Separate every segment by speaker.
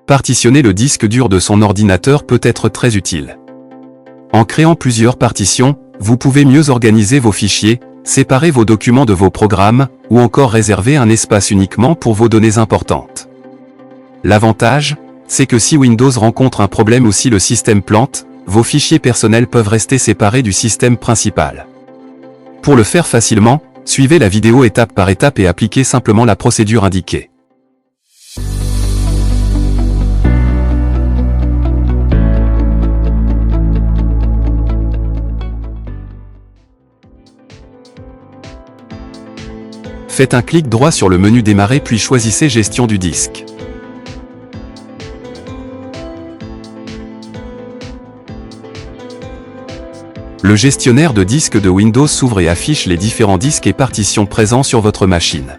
Speaker 1: Partitionner le disque dur de son ordinateur peut être très utile. En créant plusieurs partitions, vous pouvez mieux organiser vos fichiers, séparer vos documents de vos programmes, ou encore réserver un espace uniquement pour vos données importantes. L'avantage, c'est que si Windows rencontre un problème ou si le système plante, vos fichiers personnels peuvent rester séparés du système principal. Pour le faire facilement, suivez la vidéo étape par étape et appliquez simplement la procédure indiquée. Faites un clic droit sur le menu Démarrer puis choisissez Gestion du disque. Le gestionnaire de disques de Windows s'ouvre et affiche les différents disques et partitions présents sur votre machine.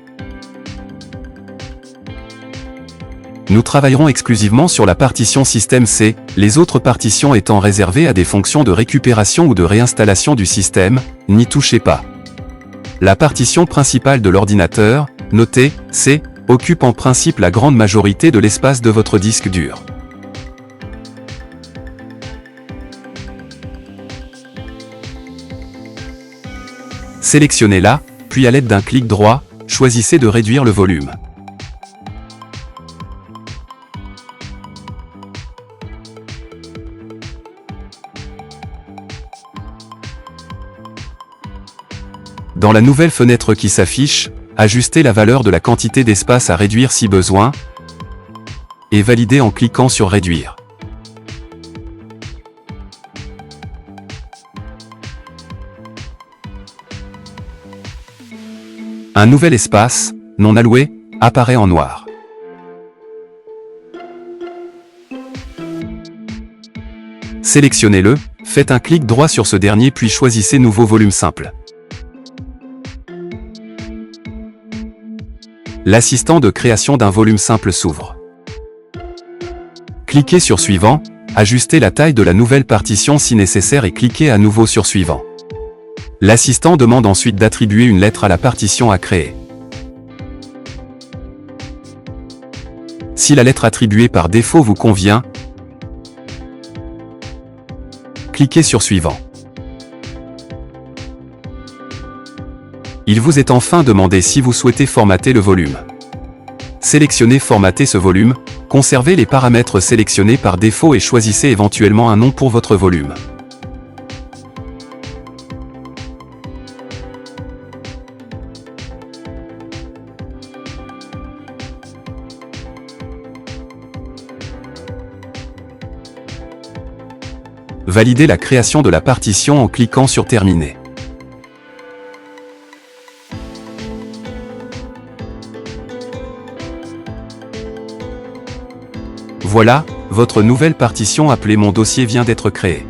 Speaker 1: Nous travaillerons exclusivement sur la partition Système C, les autres partitions étant réservées à des fonctions de récupération ou de réinstallation du système, n'y touchez pas. La partition principale de l'ordinateur, notée C, occupe en principe la grande majorité de l'espace de votre disque dur. Sélectionnez-la, puis à l'aide d'un clic droit, choisissez de réduire le volume. Dans la nouvelle fenêtre qui s'affiche, ajustez la valeur de la quantité d'espace à réduire si besoin, et validez en cliquant sur Réduire. Un nouvel espace, non alloué, apparaît en noir. Sélectionnez-le, faites un clic droit sur ce dernier puis choisissez Nouveau volume simple. L'assistant de création d'un volume simple s'ouvre. Cliquez sur Suivant, ajustez la taille de la nouvelle partition si nécessaire et cliquez à nouveau sur Suivant. L'assistant demande ensuite d'attribuer une lettre à la partition à créer. Si la lettre attribuée par défaut vous convient, cliquez sur Suivant. Il vous est enfin demandé si vous souhaitez formater le volume. Sélectionnez Formater ce volume, conservez les paramètres sélectionnés par défaut et choisissez éventuellement un nom pour votre volume. Validez la création de la partition en cliquant sur Terminer. Voilà, votre nouvelle partition appelée Mon dossier vient d'être créée.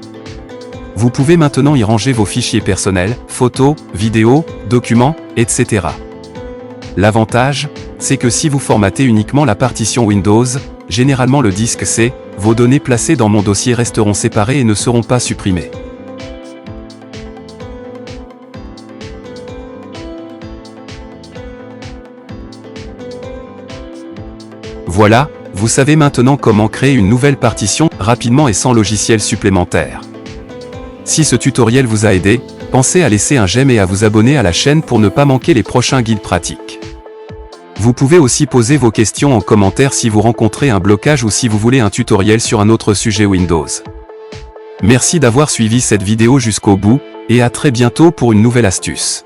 Speaker 1: Vous pouvez maintenant y ranger vos fichiers personnels, photos, vidéos, documents, etc. L'avantage, c'est que si vous formatez uniquement la partition Windows, généralement le disque C, vos données placées dans Mon dossier resteront séparées et ne seront pas supprimées. Voilà, vous savez maintenant comment créer une nouvelle partition rapidement et sans logiciel supplémentaire. Si ce tutoriel vous a aidé, pensez à laisser un j'aime et à vous abonner à la chaîne pour ne pas manquer les prochains guides pratiques. Vous pouvez aussi poser vos questions en commentaire si vous rencontrez un blocage ou si vous voulez un tutoriel sur un autre sujet Windows. Merci d'avoir suivi cette vidéo jusqu'au bout, et à très bientôt pour une nouvelle astuce.